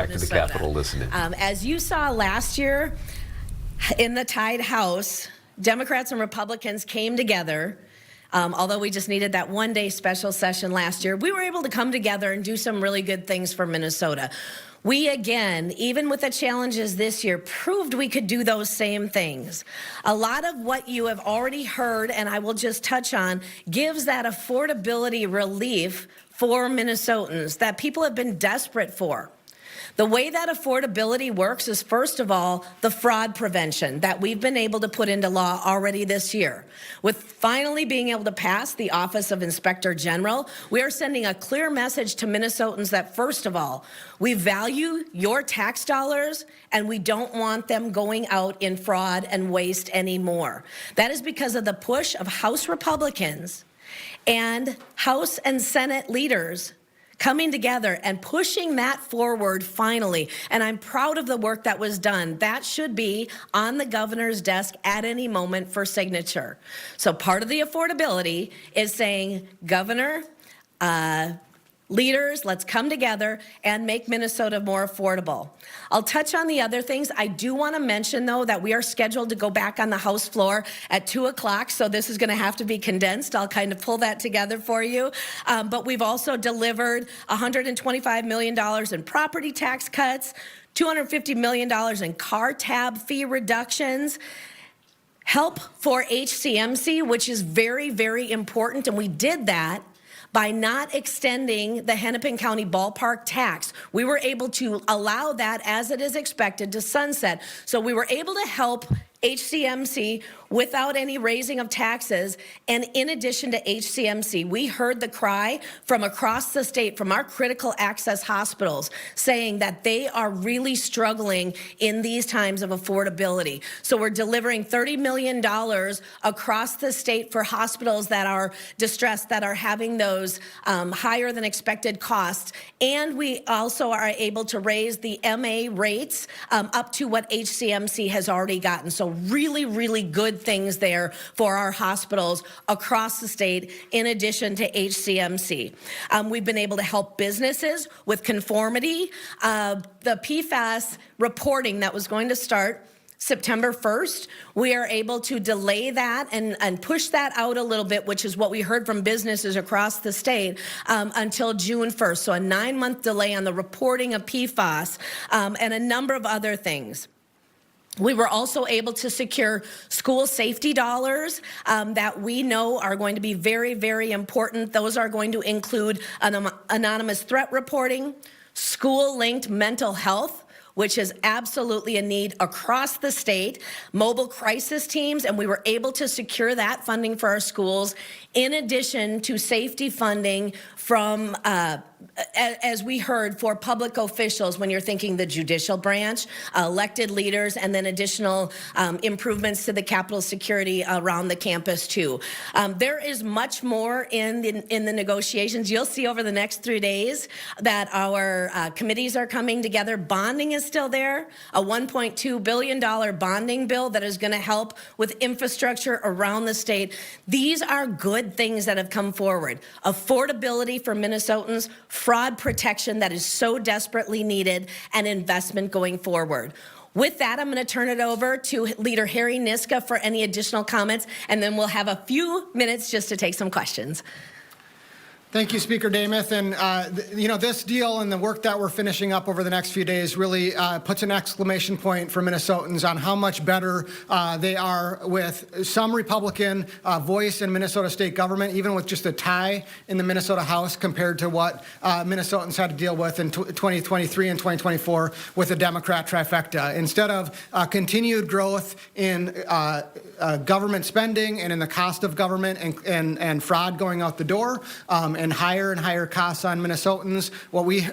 back Minnesota. to the Capitol listening. As you saw last year in the tied House, Democrats and Republicans came together. Although we just needed that one-day special session last year, we were able to come together and do some really good things for Minnesota. We, again, even with the challenges this year, proved we could do those same things. A lot of what you have already heard, and I will just touch on, gives that affordability relief for Minnesotans that people have been desperate for. The way that affordability works is, first of all, the fraud prevention that we've been able to put into law already this year. With finally being able to pass the Office of Inspector General, we are sending a clear message to Minnesotans that, first of all, we value your tax dollars and we don't want them going out in fraud and waste anymore. That is because of the push of House Republicans and House and Senate leaders coming together and pushing that forward finally. And I'm proud of the work that was done. That should be on the governor's desk at any moment for signature. So part of the affordability is saying, Governor, leaders, let's come together and make Minnesota more affordable. I'll touch on the other things. I do want to mention, though, that we are scheduled to go back on the House floor at 2 o'clock, so this is going to have to be condensed. I'll kind of pull that together for you. But we've also delivered $125 million in property tax cuts, $250 million in car tab fee reductions, help for HCMC, which is very, very important, and we did that by not extending the Hennepin County ballpark tax. We were able to allow that, as it is expected, to sunset. So we were able to help HCMC without any raising of taxes. And in addition to HCMC, we heard the cry from across the state, from our critical access hospitals, saying that they are really struggling in these times of affordability. So we're delivering $30 million across the state for hospitals that are distressed, that are having those higher than expected costs. And we also are able to raise the MA rates up to what HCMC has already gotten. So really, really good things there for our hospitals across the state, in addition to HCMC. We've been able to help businesses with conformity. The PFAS reporting that was going to start September 1st, we are able to delay that and push that out a little bit, which is what we heard from businesses across the state, until June 1st. So a 9-month delay on the reporting of PFAS and a number of other things. We were also able to secure school safety dollars that we know are going to be very, very important. Those are going to include anonymous threat reporting, school-linked mental health, which is absolutely a need across the state, mobile crisis teams, and we were able to secure that funding for our schools, in addition to safety funding from, as we heard, for public officials, when you're thinking the judicial branch, elected leaders, and then additional improvements to the Capitol security around the campus too. There is much more in the negotiations. You'll see over the next 3 days that our committees are coming together. Bonding is still there, a $1.2 billion bonding bill that is going to help with infrastructure around the state. These are good things that have come forward. Affordability for Minnesotans, fraud protection that is so desperately needed, and investment going forward. With that, I'm going to turn it over to Leader Harry Niska for any additional comments, and then we'll have a few minutes just to take some questions. Thank you, Speaker Demuth. And, you know, this deal and the work that we're finishing up over the next few days really puts an exclamation point for Minnesotans on how much better they are with some Republican voice in Minnesota state government, even with just a tie in the Minnesota House compared to what Minnesotans had to deal with in 2023 and 2024 with a Democrat trifecta. Instead of continued growth in government spending and in the cost of government and fraud going out the door, and higher costs on Minnesotans, what we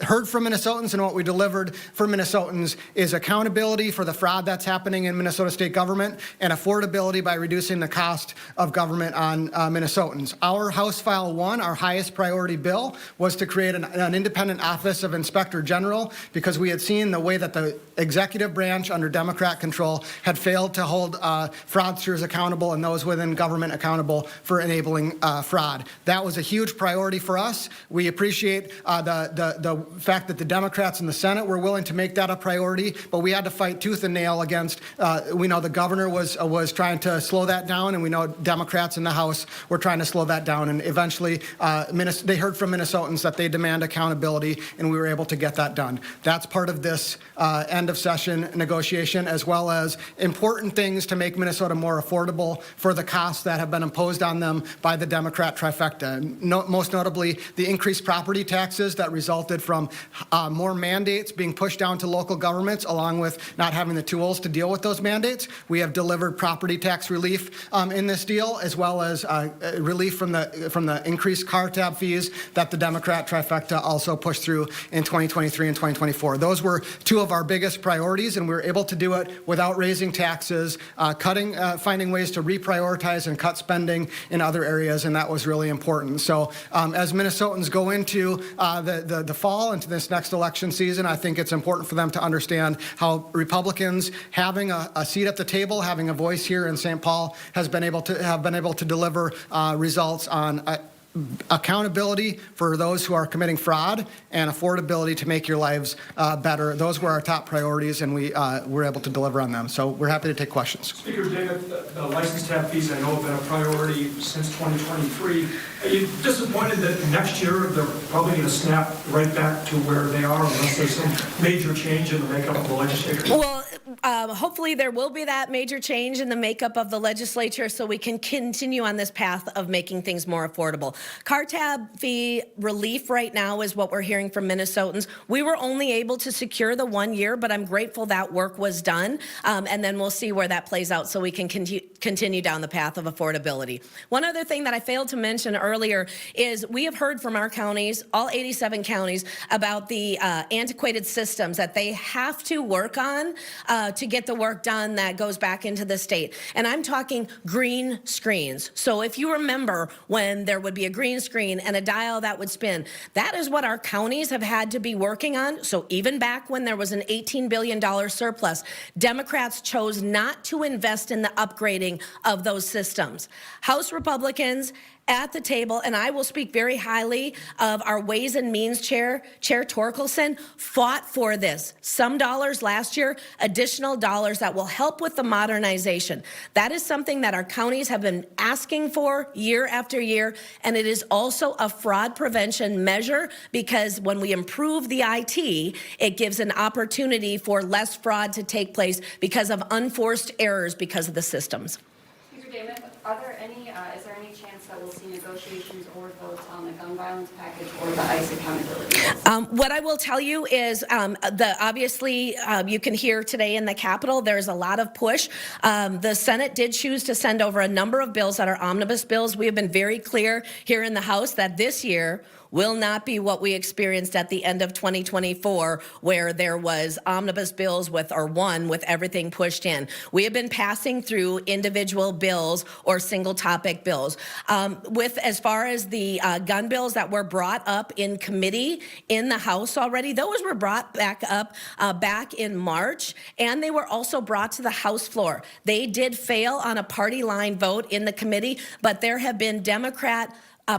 heard from Minnesotans and what we delivered for Minnesotans is accountability for the fraud that's happening in Minnesota state government and affordability by reducing the cost of government on Minnesotans. Our House File 1, our highest priority bill, was to create an independent Office of Inspector General because we had seen the way that the executive branch under Democrat control had failed to hold fraudsters accountable and those within government accountable for enabling fraud. That was a huge priority for us. We appreciate the fact that the Democrats in the Senate were willing to make that a priority, but we had to fight tooth and nail against, we know the governor was trying to slow that down, and we know Democrats in the House were trying to slow that down, and eventually they heard from Minnesotans that they demand accountability, and we were able to get that done. That's part of this end of session negotiation, as well as important things to make Minnesota more affordable for the costs that have been imposed on them by the Democrat trifecta. Most notably, the increased property taxes that resulted from more mandates being pushed down to local governments, along with not having the tools to deal with those mandates. We have delivered property tax relief in this deal, as well as relief from the increased car tab fees that the Democrat trifecta also pushed through in 2023 and 2024. Those were two of our biggest priorities, and we were able to do it without raising taxes, finding ways to reprioritize and cut spending in other areas, and that was really important. So as Minnesotans go into the fall, into this next election season, I think it's important for them to understand how Republicans having a seat at the table, having a voice here in St. Paul, have been able to deliver results on accountability for those who are committing fraud and affordability to make your lives better. Those were our top priorities, and we were able to deliver on them. So we're happy to take questions. Speaker Demuth, the license tab fees I know have been a priority since 2023. Are you disappointed that next year they're probably going to snap right back to where they are unless there's some major change in the makeup of the legislature? Well, hopefully there will be that major change in the makeup of the legislature so we can continue on this path of making things more affordable. Car tab fee relief right now is what we're hearing from Minnesotans. We were only able to secure the 1 year, but I'm grateful that work was done, and then we'll see where that plays out so we can continue down the path of affordability. One other thing that I failed to mention earlier is we have heard from our counties, all 87 counties, about the antiquated systems that they have to work on to get the work done that goes back into the state. And I'm talking green screens. So if you remember when there would be a green screen and a dial that would spin, that is what our counties have had to be working on. So even back when there was an $18 billion surplus, Democrats chose not to invest in the upgrading of those systems. House Republicans at the table, and I will speak very highly of our Ways and Means Chair Torkelson, fought for this. Some dollars last year, additional dollars that will help with the modernization. That is something that our counties have been asking for year after year, and it is also a fraud prevention measure because when we improve the IT, it gives an opportunity for less fraud to take place because of unforced errors because of the systems. Speaker Demuth, is there any chance that we'll see negotiations or votes on the gun violence package or the ICE accountability? What I will tell you is obviously you can hear today in the Capitol, there's a lot of push. The Senate did choose to send over a number of bills that are omnibus bills. We have been very clear here in the House that this year will not be what we experienced at the end of 2024, where there was omnibus bills with everything pushed in. We have been passing through individual bills or single topic bills. As far as the gun bills that were brought up in committee in the House already, those were brought back up back in March, and they were also brought to the House floor. They did fail on a party line vote in the committee, but there have been Democrat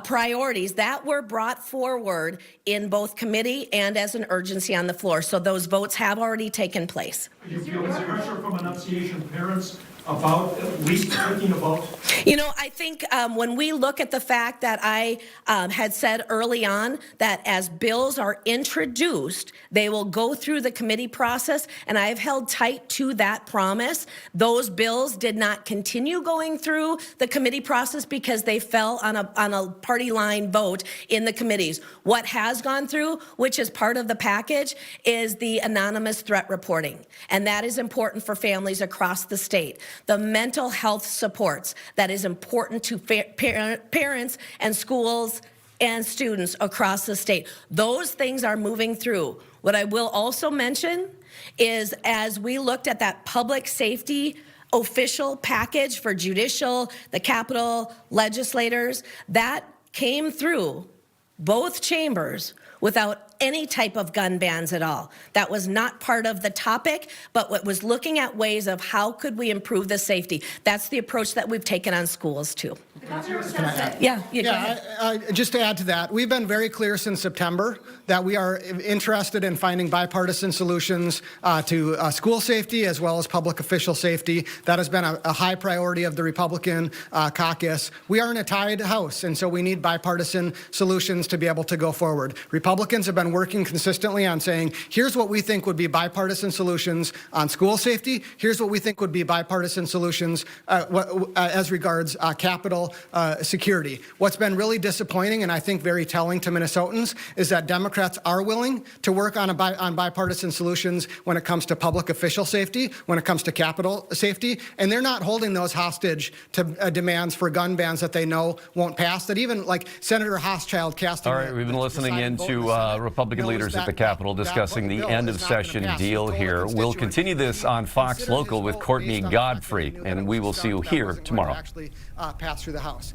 priorities that were brought forward in both committee and as an urgency on the floor. So those votes have already taken place. Are you feeling pressure from Annunciation parents about at least taking a vote? You know, I think when we look at the fact that I had said early on that as bills are introduced, they will go through the committee process, and I have held tight to that promise. Those bills did not continue going through the committee process because they fell on a party line vote in the committees. What has gone through, which is part of the package, is the anonymous threat reporting, and that is important for families across the state. The mental health supports that is important to parents and schools and students across the state. Those things are moving through. What I will also mention is as we looked at that public safety official package for judicial, the Capitol legislators, that came through both chambers without any type of gun bans at all. That was not part of the topic, but what was looking at ways of how could we improve the safety. That's the approach that we've taken on schools too. The governor says that. Yeah, go ahead. Just to add to that, we've been very clear since September that we are interested in finding bipartisan solutions to school safety as well as public official safety. That has been a high priority of the Republican caucus. We are in a tied House, and so we need bipartisan solutions to be able to go forward. Republicans have been working consistently on saying, here's what we think would be bipartisan solutions on school safety. Here's what we think would be bipartisan solutions as regards Capitol security. What's been really disappointing and I think very telling to Minnesotans is that Democrats are willing to work on bipartisan solutions when it comes to public official safety, when it comes to Capitol safety, and they're not holding those hostage to demands for gun bans that they know won't pass, that even like Senator Hochschild casting. All right, we've been listening in to Republican leaders at the Capitol discussing the end of session deal here. We'll continue this on Fox Local with Courtney Godfrey, and we will see you here tomorrow. Pass through the House.